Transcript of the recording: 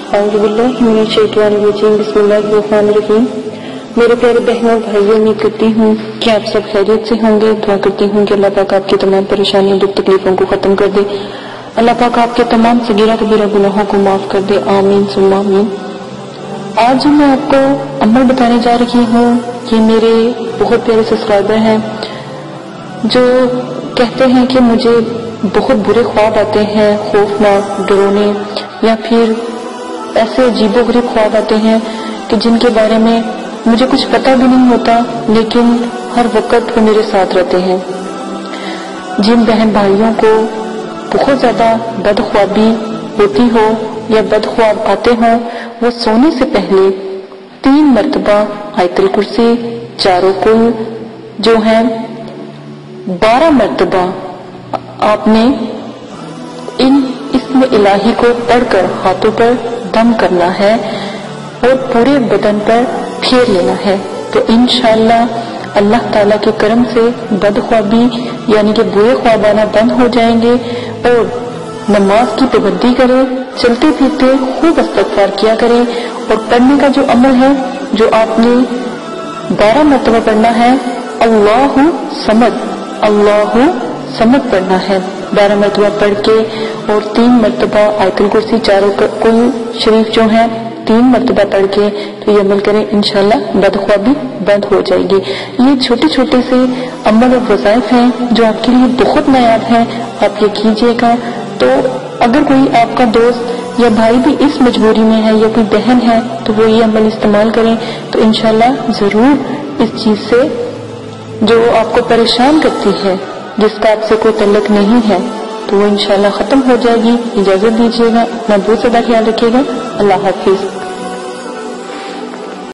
اعوذ باللہ من الشیطان الرجیم بسم اللہ الرحمن الرحیم۔ میرے پیارے بہنوں اور بھائیوں، امید کرتی ہوں کہ آپ سب خیریت سے ہوں گے۔ دعا کرتی ہوں کہ اللہ پاک آپ کی تمام پریشانیوں دکھ تکلیفوں کو ختم کر دے، اللہ پاک آپ کے تمام صغیرہ کبیرہ گناہوں کو معاف کر دے، آمین ثم آمین۔ آج میں آپ کو عمل بتانے جا رہی ہوں۔ یہ میرے بہت پیارے سبسکرائبر ہیں جو کہتے ہیں کہ مجھے بہت برے خواب آتے ہیں، خوفناک، ڈرونے، یا پھر ایسے عجیب و غریب خواب آتے ہیں کہ جن کے بارے میں مجھے کچھ پتہ بھی نہیں ہوتا، لیکن ہر وقت وہ میرے ساتھ رہتے ہیں۔ جن بہن بھائیوں کو بہت زیادہ بد خوابی ہوتی ہو یا بد خواب آتے ہوں، وہ سونے سے پہلے 3 مرتبہ آیت الکرسی، چاروں کل جو ہیں 12 مرتبہ آپ نے ان اسم الہی کو پڑھ کر ہاتھوں پر دم کرنا ہے اور پورے بدن پر پھیر لینا ہے، تو انشاءاللہ اللہ تعالیٰ کے کرم سے بد خوابی یعنی کہ برے خواب آنا بند ہو جائیں گے۔ اور نماز کی پابندی کریں، چلتے پھرتے خوب استغفار کیا کریں، اور پڑھنے کا جو عمل ہے جو آپ نے 12 مرتبہ پڑھنا ہے، اللہ صمد پڑھنا ہے 12 مرتبہ پڑھ کے، اور 3 مرتبہ آیت الکرسی، چاروں کل شریف جو ہیں 3 مرتبہ پڑھ کے تو یہ عمل کریں، انشاءاللہ بدخوابی بند ہو جائے گی۔ یہ چھوٹے چھوٹے سے عمل اور وظائف ہیں جو آپ کے لیے بہت نایاب ہیں، آپ یہ کیجیے گا۔ تو اگر کوئی آپ کا دوست یا بھائی بھی اس مجبوری میں ہے یا کوئی بہن ہے تو وہ یہ عمل استعمال کریں، تو انشاءاللہ ضرور اس چیز سے جو آپ کو پریشان کرتی ہے، جس کا آپ سے کوئی تعلق نہیں ہے، تو وہ انشاءاللہ ختم ہو جائے گی۔ اجازت دیجیے گا، اپنا بہت زیادہ خیال رکھیے گا۔ اللہ حافظ۔